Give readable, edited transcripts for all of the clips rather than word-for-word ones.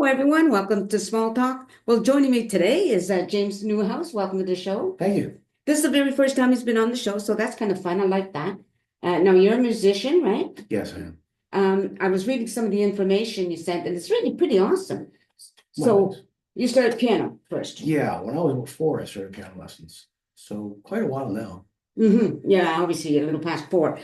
Hello, everyone. Welcome to Small Talk. Well, joining me today is James Newhouse. Welcome to the show. Thank you. This is the very first time he's been on the show, so that's kind of fun. I like that. Now, you're a musician, right? Yes, I am. I was reading some of the information you sent, and it's really pretty awesome. So, Well, you started piano first. yeah, when I was about 4, I started piano lessons. So quite a while now. Yeah, obviously, a little past 4.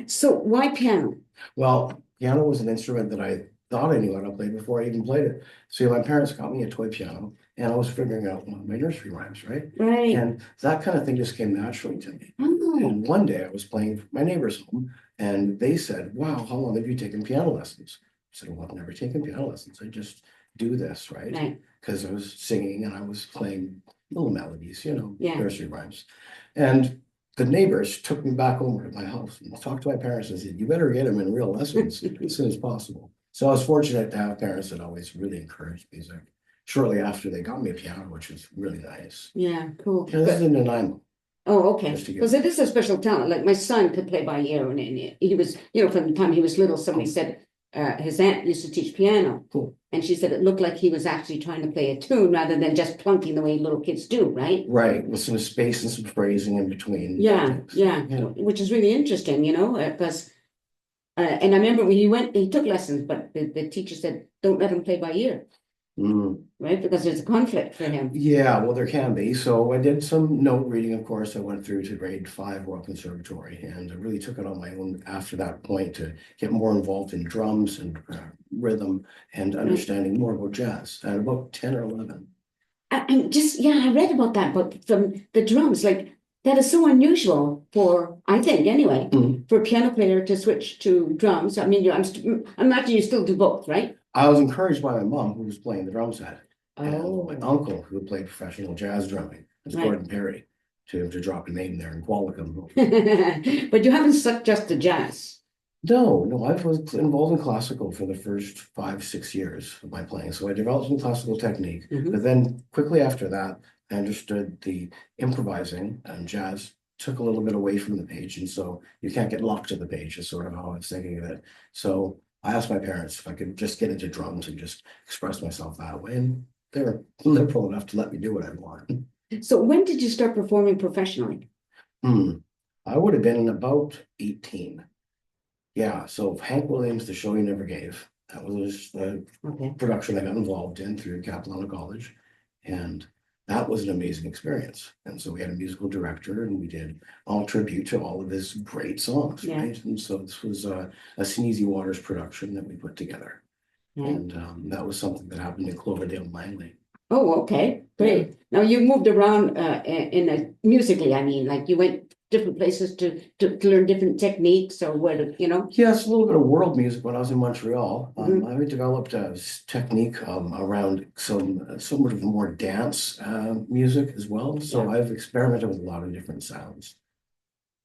So, why piano? Well, piano was an instrument that I thought I knew how to play before I even played it. So my parents got me a toy piano, and I was figuring out my nursery rhymes, right? Right. And that kind of thing just came naturally to me. Oh, And one day I was playing for my neighbor's home, and they said, "Wow, how long have you taken piano lessons?" I said, "Well, I've never taken piano lessons. I just do this, right?" right. Because I was singing and I was playing little melodies, Yeah. nursery rhymes. And the neighbors took me back over to my house and talked to my parents and said, "You better get him in real lessons as soon as possible." So I was fortunate to have parents that always really encouraged music. Shortly after, they got me a piano, which was really nice. Yeah, cool. This is in Nanaimo. Oh, okay. Just to get- Because it is a special talent. Like my son could play by ear, and he was, from the time he was little, somebody said his aunt used to teach piano. Cool. And she said it looked like he was actually trying to play a tune rather than just plunking the way little kids do, right? Right, with some space and some phrasing in between. Yeah, yeah, which is really interesting, because and I remember when he took lessons, but the teacher said, don't let him play by ear, right? Because there's a conflict for him. Yeah, well, there can be. So I did some note reading, of course. I went through to grade 5 Royal Conservatory, and I really took it on my own after that point to get more involved in drums and rhythm and understanding more about jazz at about 10 or 11. I read about that, but from the drums, like that is so unusual for, I think anyway, for a piano player to switch to drums. I mean, I'm imagine you still do both, right? I was encouraged by my mom, who was playing the drum set, and Oh, my uncle, who played professional jazz drumming, was right. Gordon Perry, to drop a name there in Qualicum. But you haven't stuck just to jazz. No, I was involved in classical for the first 5, 6 years of my playing. So I developed some classical technique, but then quickly after that, I understood the improvising and jazz took a little bit away from the page. And so you can't get locked to the page is sort of how I was thinking of it. So I asked my parents if I could just get into drums and just express myself that way. And they were liberal enough to let me do what I want. So when did you start performing professionally? I would have been about 18. Yeah, so Hank Williams, The Show You Never Gave. That was the production I got involved in through Capilano College. And that was an amazing experience. And so we had a musical director and we did all tribute to all of his great songs, right? And so this was a Sneezy Waters production that we put together. And that was something that happened in Cloverdale, Langley. Oh, okay, great. Yeah. Now you moved around musically, I mean, like you went different places to learn different techniques or where to, Yes, a little bit of world music when I was in Montreal. I developed a technique around some somewhat of more dance music as well. So I've experimented with a lot of different sounds.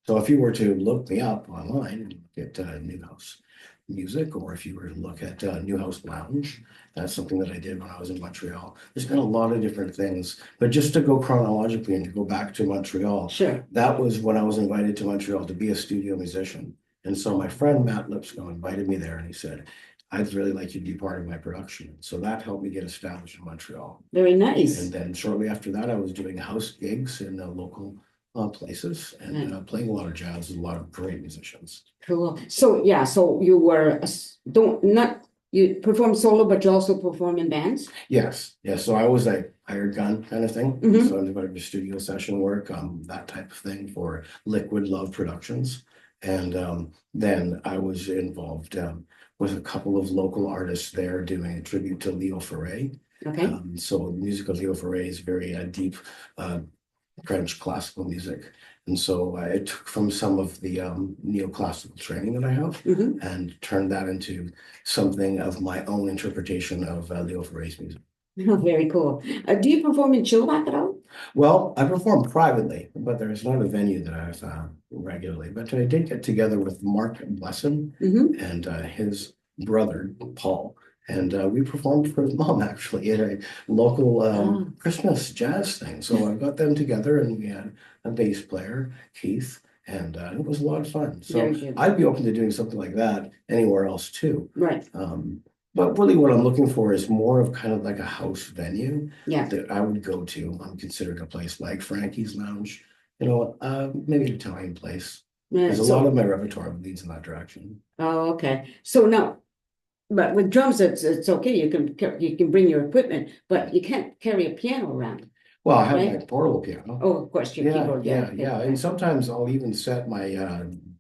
So if you were to look me up online and look at Newhouse music, or if you were to look at Newhouse Lounge, that's something that I did when I was in Montreal. There's been a lot of different things, but just to go chronologically and to go back to Montreal, that was when I was invited to Montreal to be a studio musician. And so my friend Matt Lipscomb invited me there and he said, "I'd really like you to be part of my production." So that helped me get established in Montreal. Very nice. And then shortly after that, I was doing house gigs in local places and playing a lot of jazz with a lot of great musicians. Cool. So so you were you perform solo, but you also perform in bands? Yes. So I was a hired gun kind of thing. So I developed studio session work, that type of thing for Liquid Love Productions. And then I was involved with a couple of local artists there doing a tribute to Leo Ferré. Okay. So the music of Leo Ferré is very deep French classical music. And so I took from some of the neoclassical training that I have and turned that into something of my own interpretation of Leo Ferré's music. Oh, very cool. Do you perform in Chilliwack at all? Well, I perform privately, but there's not a venue that I have regularly. But I did get together with Mark Blesson and his brother, Paul. And we performed for his mom, actually, at a local Christmas jazz thing. So I got them together and we had a bass player, Keith, and it was a lot of fun. So I'd be open to doing something like that anywhere else too. Right. But really what I'm looking for is more of kind of like a house venue Yeah. that I would go to. I'm considering a place like Frankie's Lounge, maybe an Italian place. Because a lot of So, my repertoire leads in that direction. oh, okay. So now, but with drums, it's okay. You can bring your equipment, but you can't carry a piano around, Well, I have my right? portable piano. Oh, of course, your Yeah, keyboard. Yeah. yeah, yeah. And sometimes I'll even set my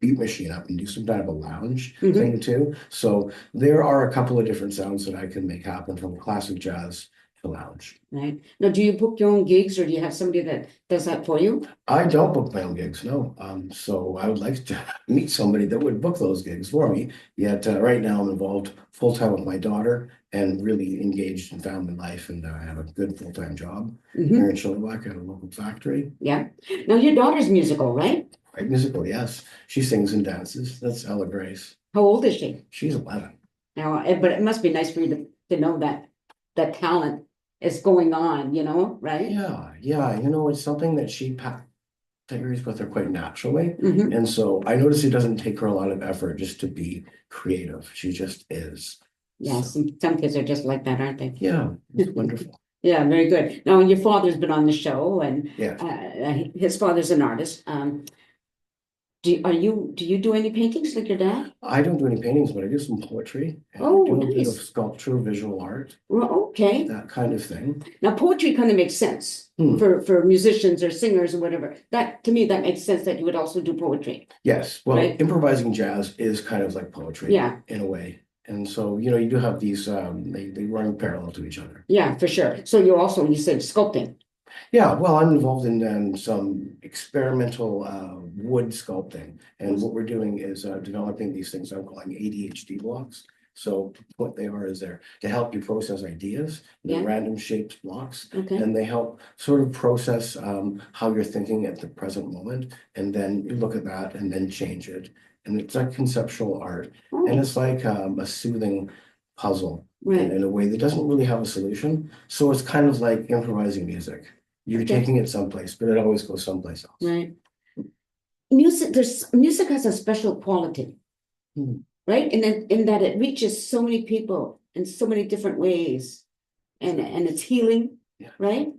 beat machine up and do some kind of a lounge Hmm. thing too. So there are a couple of different sounds that I can make happen from classic jazz to lounge. Right. Now, do you book your own gigs, or do you have somebody that does that for you? I don't book my own gigs, no. So I would like to meet somebody that would book those gigs for me. Yet right now I'm involved full time with my daughter and really engaged in family life, and I have a good full time job here Hmm. in Chilliwack at a local factory. Yeah. Now, your daughter's musical, right? Right, musical, yes. She sings and dances. That's Ella Grace. How old is she? She's 11. Now, but it must be nice for you to know that that talent is going on, right? Yeah, yeah. It's something that she carries with her quite naturally. Hmm. And so I notice it doesn't take her a lot of effort just to be creative. She just is. Yeah, So some kids are just like that, aren't they? yeah, it's wonderful. Yeah, very good. Now, your father's been on the show, and Yeah. his father's an artist. Do you do any paintings like your dad? I don't do any paintings, but I do some poetry and I Oh, do a bit of nice. sculpture, visual art, Well, okay. that kind of thing. Now, poetry kind of makes sense Hmm. for musicians or singers or whatever. That to me, that makes sense that you would also do poetry, Yes. Well, right? improvising jazz is kind of like poetry Yeah, in a way. And so, you do have these, they run parallel to each other. yeah, for sure. So you said sculpting. Yeah, well, I'm involved in some experimental wood sculpting. And what we're doing is developing these things I'm calling ADHD blocks. So what they are is they're to help you process ideas, Yeah. random shaped blocks, Okay. and they help sort of process how you're thinking at the present moment. And then you look at that and then change it. And it's like conceptual art. And Oh, it's like a soothing puzzle right. in a way that doesn't really have a solution. So it's kind of like improvising music. You're Okay. taking it someplace, but it always goes someplace else. Right. Music has a special quality, Hmm. right? And then in that it reaches so many people in so many different ways, and it's healing, Yeah. right?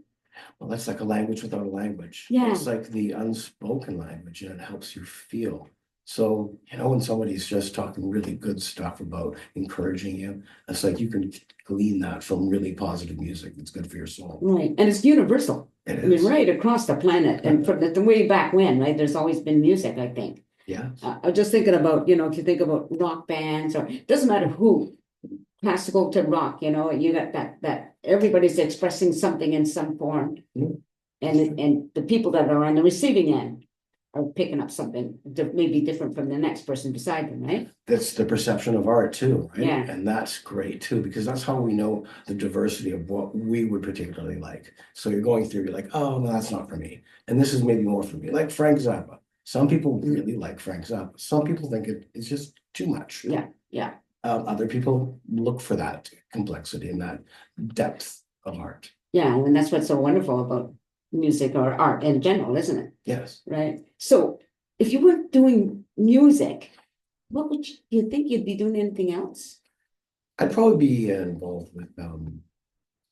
Well, that's like a language without a language. Yeah. It's like the unspoken language and it helps you feel. So, when somebody's just talking really good stuff about encouraging you, it's like you can glean that from really positive music that's good for your soul. Right. And it's universal. It I mean, is. right across the planet, and from the way back when, right? There's always been music, I think. Yeah. I'm just thinking about, if you think about rock bands, or it doesn't matter who, classical to rock, you got that everybody's expressing something in some form. Mm. And the people that are on the receiving end are picking up something that may be different from the next person beside them, right? That's the perception of art too, right? Yeah. And that's great too, because that's how we know the diversity of what we would particularly like. So you're going through, you're like, oh, no, that's not for me. And this is maybe more for me, like Frank Zappa. Some people really like Frank Zappa. Some people think it's just too much. Yeah, yeah. Other people look for that complexity and that depth of art. Yeah, and that's what's so wonderful about music or art in general, isn't it? Yes. Right. So if you weren't doing music, what would you think you'd be doing anything else? I'd probably be involved with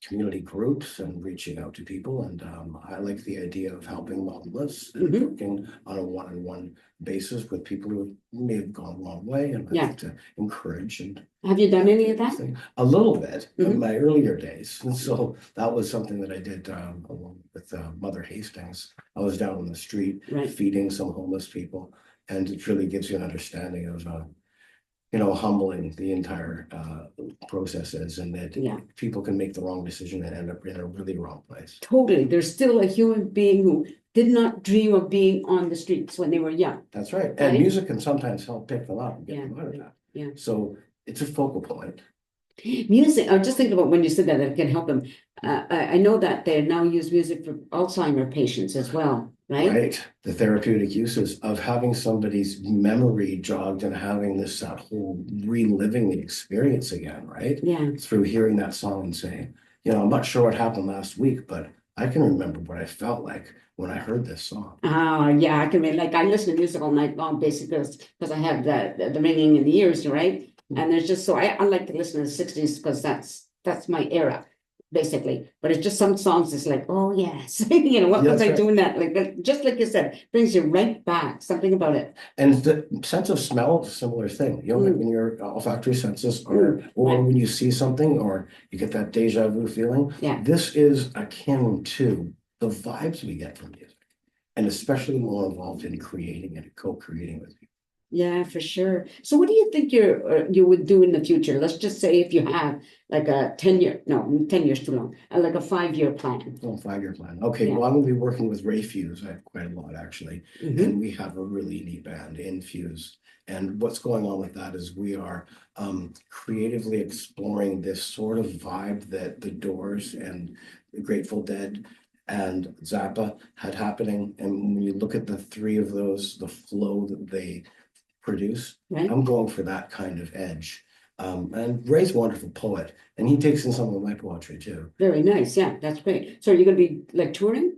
community groups and reaching out to people. And I like the idea of helping the homeless and Mhm. working on a one-on-one basis with people who may have gone a long way and I Yeah. like to encourage and Have you done any of that? a little bit in Mhm. my earlier days. And so that was something that I did along with Mother Hastings. I was down on the street Right. feeding some homeless people. And it really gives you an understanding of humbling the entire process is, and that Yeah. people can make the wrong decision and end up in a really wrong place. Totally. There's still a human being who did not dream of being on the streets when they were young. That's right. And Right. music can sometimes help pick them up and get Yeah. them out of that. Yeah. So it's a focal point. Music, I was just thinking about when you said that it can help them. I know that they now use music for Alzheimer patients as well, right? Right. The therapeutic uses of having somebody's memory jogged and having that whole reliving the experience again, right? Yeah. Through hearing that song and saying, I'm not sure what happened last week, but I can remember what I felt like when I heard this song. Yeah, I can mean, like I listen to music all night long, basically, because I have the ringing in the ears, right? And there's just, so I like to listen to the sixties because that's my era, basically. But it's just some songs it's like, oh yes, you know, what Yeah, was that's I right. doing that? Like that, just like you said, brings you right back, something about it. And the sense of smell is a similar thing. You know, like when your olfactory senses are, or right. when you see something, or you get that deja vu feeling. Yeah. This is akin to the vibes we get from music, and especially more involved in creating and co-creating with people. Yeah, for sure. So what do you think you would do in the future? Let's just say if you have like a 10-year, no, 10 years too long, like a 5-year plan. Oh, 5-year plan. Okay, Yeah. well, I'm gonna be working with Ray Fuse quite a lot actually, Hmm. and we have a really neat band in Fuse. And what's going on with that is we are creatively exploring this sort of vibe that the Doors and the Grateful Dead and Zappa had happening. And when you look at the three of those, the flow that they produce, Right. I'm going for that kind of edge. And Ray's a wonderful poet, and he takes in some of my poetry too. Very nice. Yeah, that's great. So you're going to be like touring?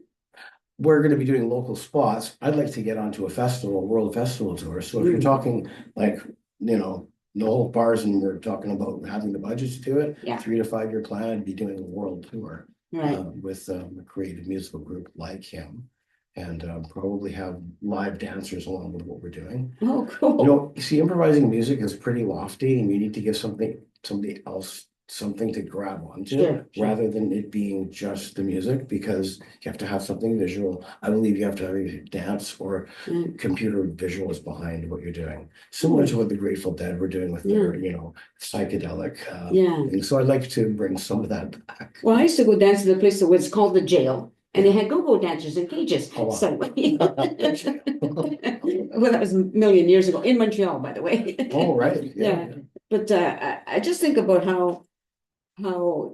We're going to be doing local spots. I'd like to get onto a festival, world festival tour. So if you're talking like, no whole bars and we're talking about having the budget to do it, Yeah. 3 to 5 year plan, I'd be doing a world tour Right. with a creative musical group like him. And probably have live dancers along with what we're doing. Oh, cool. You see, improvising music is pretty lofty, and you need to give somebody else something to grab onto, Sure. rather than it being just the music, because you have to have something visual. I believe you have to have either dance or computer visuals behind what you're doing, similar to what the Grateful Dead were doing with their, psychedelic. Yeah. And so I'd like to bring some of that back. Well, I used to go dance to the place that was called the jail, and they had go-go dancers in cages. Oh, wow. So, well, that was a million years ago in Montreal, by the way. Oh, right. Yeah. But I just think about how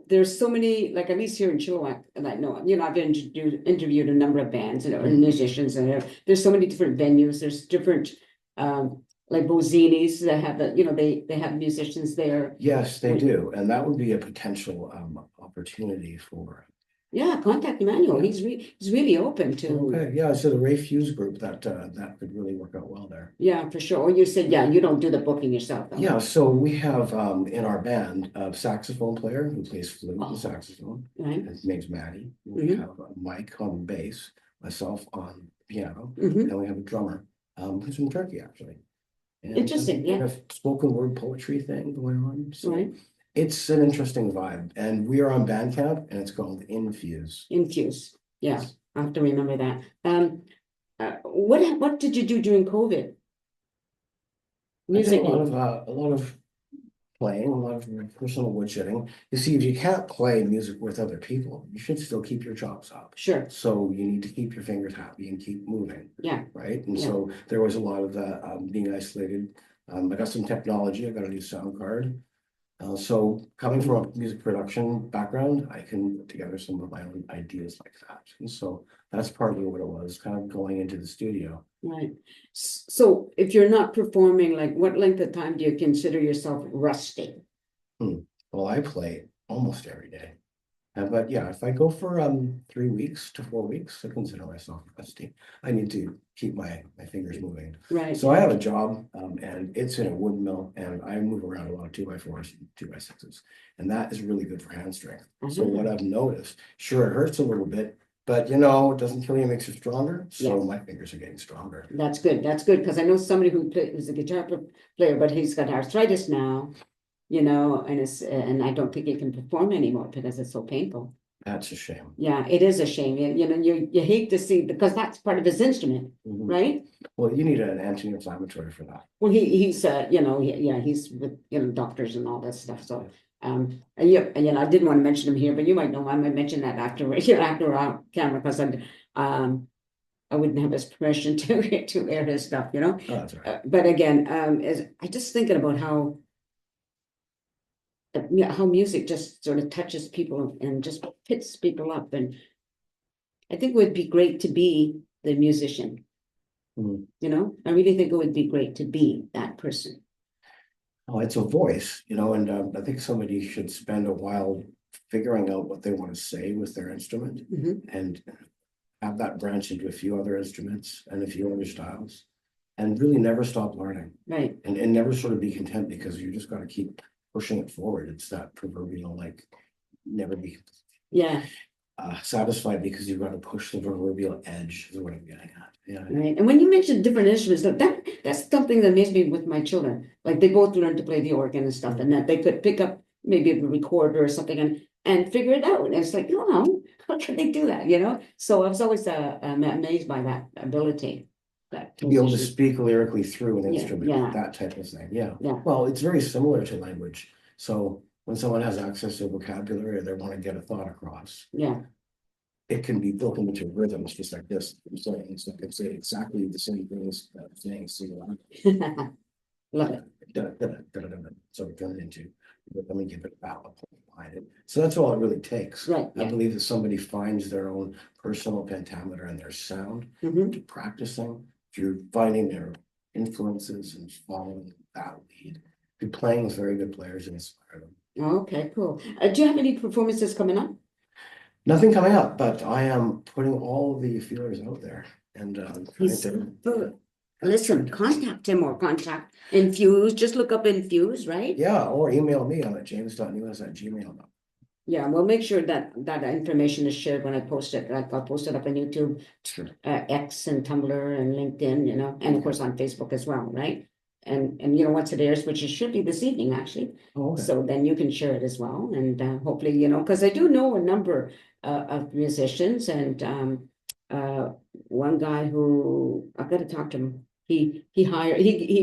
there's so many, like at least here in Chilliwack, and I know, I've interviewed a number of bands and musicians, and there's so many different venues. There's different like Bozini's that have they have musicians there. Yes, they do. And that would be a potential opportunity for. Yeah, contact Emmanuel. He's really open to. Okay, yeah, so the Ray Fuse group, that could really work out well there. Yeah, for sure. Or you said, yeah, you don't do the booking yourself, though. Yeah, so we have in our band a saxophone player who plays flute and saxophone. Right. His name's Maddie. We have Mike on bass, myself on piano, Mhm. and we have a drummer who's from Turkey actually. And Interesting, we yeah. have a spoken word poetry thing going on. So Right. it's an interesting vibe. And we are on Bandcamp, and it's called Infuse. Infuse. Yeah, I have to remember that. What did you do during COVID? I did Music. a lot of playing, a lot of personal woodshedding. You see, if you can't play music with other people, you should still keep your chops up. Sure. So you need to keep your fingers happy and keep moving. Yeah. Right. And so there was a lot of that being isolated. I got some technology. I got a new sound card. So coming from a music production background, I can put together some of my own ideas like that. And so that's partly what it was, kind of going into the studio. Right. So if you're not performing, like what length of time do you consider yourself rusty? Well, I play almost every day. But yeah, if I go for 3 weeks to 4 weeks, I consider myself rusty. I need to keep my fingers moving. Right. So I have a job and it's in a wood mill, and I move around a lot of 2x4s and 2x6s. And that is really good for hand strength. So what I've noticed, sure, it hurts a little bit, but it doesn't kill you, it makes you stronger. So my fingers are getting stronger. That's good. That's good. Because I know somebody who's a guitar player, but he's got arthritis now. And I don't think he can perform anymore because it's so painful. That's a shame. Yeah, it is a shame. You hate to see, because that's part of his instrument, right? Well, you need an anti-inflammatory for that. Well, he's he's with doctors and all that stuff. So I didn't want to mention him here, but you might know. I might mention that after our camera, because I wouldn't have his permission to air his stuff, Oh, that's right. But again, I just thinking about how music just sort of touches people and just picks people up. And I think it would be great to be the musician. I really think it would be great to be that person. Oh, it's a voice, and I think somebody should spend a while figuring out what they want to say with their instrument and have that branch into a few other instruments and a few other styles. and really never stop learning right, and never sort of be content because you just got to keep pushing it forward. It's that proverbial like never be yeah, satisfied because you've got to push the proverbial edge is what I'm getting at. Yeah. right. And when you mentioned different instruments, that's something that amazed me with my children. Like they both learned to play the organ and stuff, and that they could pick up maybe a recorder or something and figure it out. And it's like, oh, how can they do that? You know? So I was always amazed by that ability. That To be able to transition. speak lyrically through an Yeah, instrument, yeah. that type of thing. Yeah. Yeah. Well, it's very similar to language. So when someone has access to vocabulary or they want to get a thought across, Yeah. it can be broken into rhythms just like this. So it's like say exactly the same things that I'm saying. So Love it. so we turn it into, let me give it a point behind it. So that's all it really takes. Right. I Yeah. believe that somebody finds their own personal pentameter and their sound Mhm. to practicing. If you're finding their influences and following that lead, be playing with very good players and inspire them. Okay, cool. Do you have any performances coming up? Nothing coming up, but I am putting all the feelers out there and trying He's to. good. Listen, contact him or contact Infuse. Just look up Infuse, right? Yeah, or email me on it, james.newhouse@gmail.com. Yeah, we'll make sure that that information is shared when I post it. Like I'll post it up on YouTube, Sure. X and Tumblr and LinkedIn, you know, and of course on Facebook as well, right? And you know, once it airs, which it should be this evening actually. Oh, okay. So then you can share it as well. And hopefully, you know, because I do know a number of musicians and one guy who I've got to talk to him. He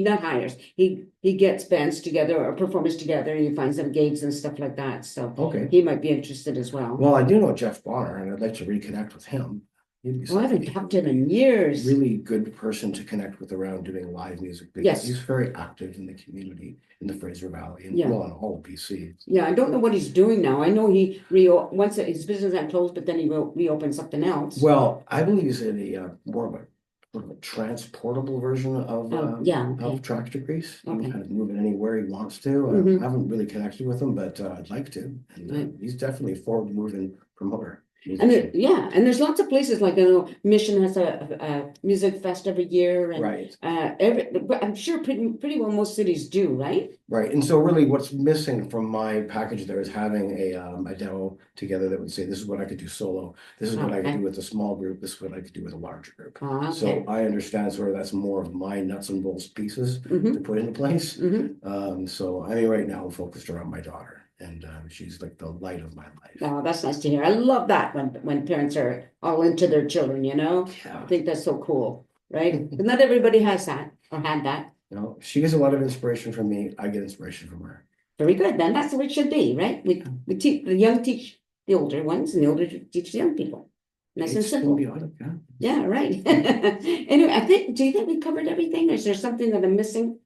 not hires. He gets bands together or performers together and he finds them gigs and stuff like that. So Okay. he might be interested as well. Well, I do know Jeff Bonner, and I'd like to reconnect with him. He'd be Oh, I haven't somebody talked to him in years. really good person to connect with around doing live music because Yes. he's very active in the community in the Fraser Valley and Yeah. well in all of BC. Yeah, I don't know what he's doing now. I know he once his business had closed, but then he reopened something else. Well, I believe he's in a more of a sort of a transportable version of Yeah, okay. of Tractor Grease. He can Okay. kind of move it anywhere he wants to. Mhm. I haven't really connected with him, but I'd like to. And Right. he's definitely a forward moving promoter. And and there's lots of places like I know Mission has a music fest every year, and Right. but I'm sure pretty well most cities do, right? Right, and so really what's missing from my package there is having a demo together that would say, this is what I could do solo, this is what I could Okay. do with a small group, this is what I could do with a larger group. Okay. So I understand sort of that's more of my nuts and bolts pieces Mhm. to put into place. Mhm. So I mean, right now I'm focused around my daughter and she's like the light of my life. Oh, that's nice to hear. I love that when parents are all into their children, you know? I Yeah, think that's so cool, right? But not everybody has that or had that. you know, she gets a lot of inspiration from me, I get inspiration from her. Very good. Then that's the way it should be, right? We teach the young teach the older ones, and the older teach the young people. Nice and It's simple. symbiotic, yeah. Yeah, right. Anyway, do you think we covered everything? Or is there something that I'm missing?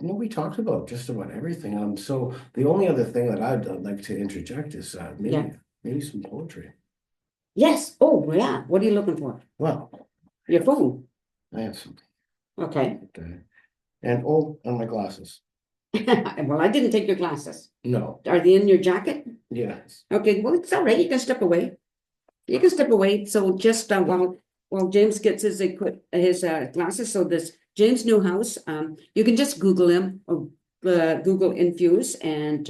No, we talked about just about everything. So the only other thing that I'd like to interject is Yeah. maybe some poetry. Yes. Oh, yeah. What are you looking for? Well, Your phone. I have something. Okay. And and my glasses. Well, I didn't take your glasses. No, Are they in your jacket? yes. Okay. Well, it's all right. You can step away. You can step away. So just while James gets his glasses, so this James Newhouse, you can just Google him or Google Infuse, and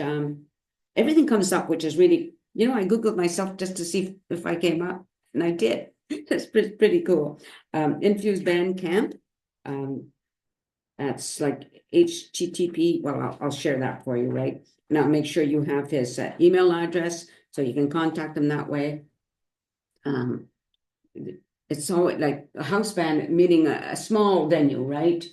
everything comes up, which is really, you know, I Googled myself just to see if I came up, and I did. It's pretty cool. Infuse Band Camp. That's like HTTP. Well, I'll share that for you, right? And I'll make sure you have his email address so you can contact him that way. It's so like a house band, meaning a small venue, right?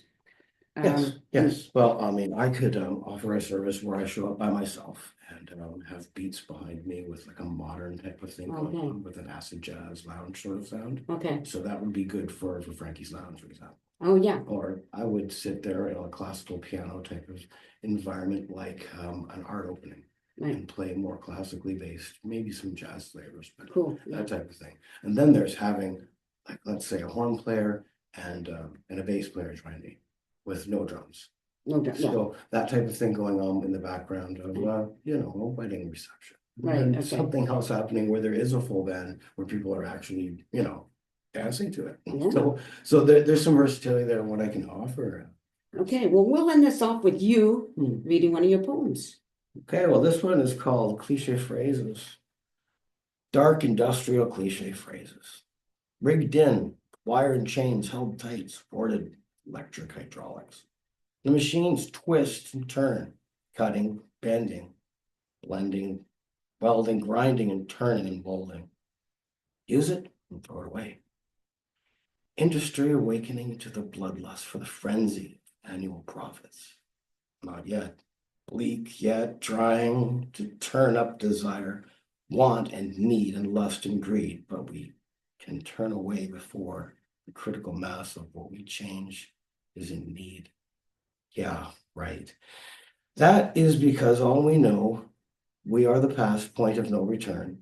Yes, yes. Well, I mean, I could offer a service where I show up by myself and have beats behind me with like a modern type of thing going Okay. on with an acid jazz lounge sort of sound. Okay. So that would be good for Frankie's Lounge, for example. Oh, yeah. Or I would sit there in a classical piano type of environment like an art opening Right. and play more classically based, maybe some jazz flavors, but Cool. Yeah. that type of thing. And then there's having like, let's say a horn player and a bass player join me with no drums. No doubt. Yeah. So that type of thing going on in the background of, you know, a wedding reception. Right, And okay. something else happening where there is a full band where people are actually, you know, dancing to it. Yeah. So there's some versatility there in what I can offer. Okay, well, we'll end this off with you reading one of your poems. Okay, well, this one is called Cliche Phrases. Dark industrial cliche phrases. Rigged in, wire and chains held tight, supported electric hydraulics. The machines twist and turn, cutting, bending, blending, welding, grinding, and turning and molding. Use it and throw it away. Industry awakening to the bloodlust for the frenzy of annual profits. Not yet. Bleak yet trying to turn up desire, want and need and lust and greed, but we can turn away before the critical mass of what we change is in need. Yeah, right. That is because all we know, we are the past point of no return.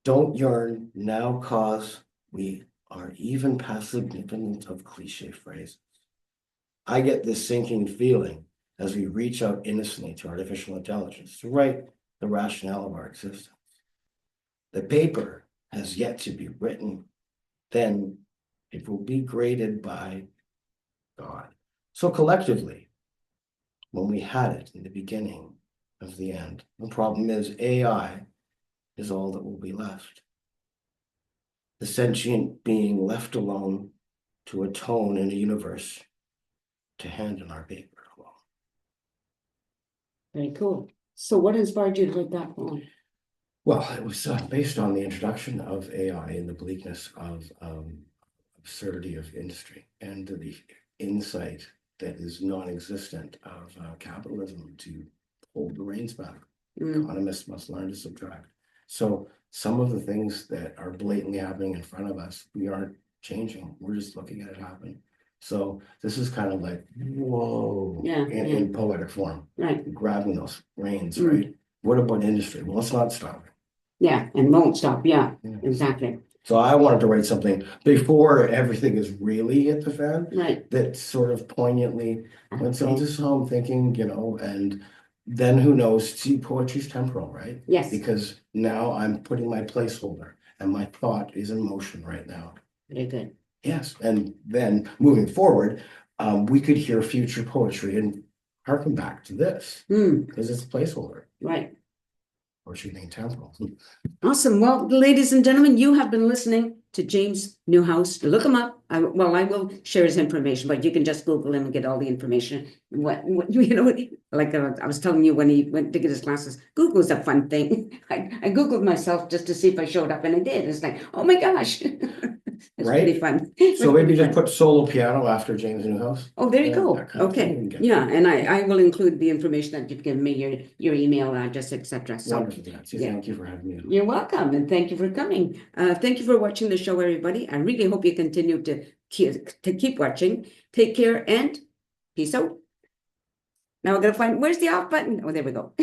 Don't yearn now cause we are even past the significance of cliche phrases. I get this sinking feeling as we reach out innocently to artificial intelligence to write the rationale of our existence. The paper has yet to be written, then it will be graded by God. So collectively, when we had it in the beginning of the end, the problem is AI is all that will be left. The sentient being left alone to atone in a universe to hand in our paper alone. Very cool. So what inspired you to write that poem? Well, it was based on the introduction of AI and the bleakness of absurdity of industry and the insight that is non-existent of capitalism to hold the reins back. Economists must learn to subtract. So some of the things that are blatantly happening in front of us, we aren't changing. We're just looking at it happen. So this is kind of like, whoa, in poetic form, right? Grabbing those reins, right? What about industry? Well, it's not stopping. Yeah, and won't stop. Yeah, exactly. So I wanted to write something before everything is really hit the fan, right? That sort of poignantly went into some thinking, and then who knows? See, poetry's temporal, right? Yes. Because now I'm putting my placeholder, and my thought is in motion right now. Very good. Yes, and then moving forward, we could hear future poetry and harken back to this because it's a placeholder. Right. Or should being temporal. Awesome. Well, ladies and gentlemen, you have been listening to James Newhouse. Look him up. I will share his information, but you can just Google him and get all the information. What like I was telling you when he went to get his classes, Google's a fun thing. I Googled myself just to see if I showed up, and I did. It's like, oh my gosh. It's pretty fun. So maybe just put solo piano after James Newhouse. Oh, there you go. Okay. Yeah, and I will include the information that you've given me, your email address, etc. So wonderful, Nancy. Thank you for having me. You're welcome, and thank you for coming. Thank you for watching the show, everybody. I really hope you continue to keep watching. Take care and peace out. Now we're gonna find where's the off button. Oh, there we go.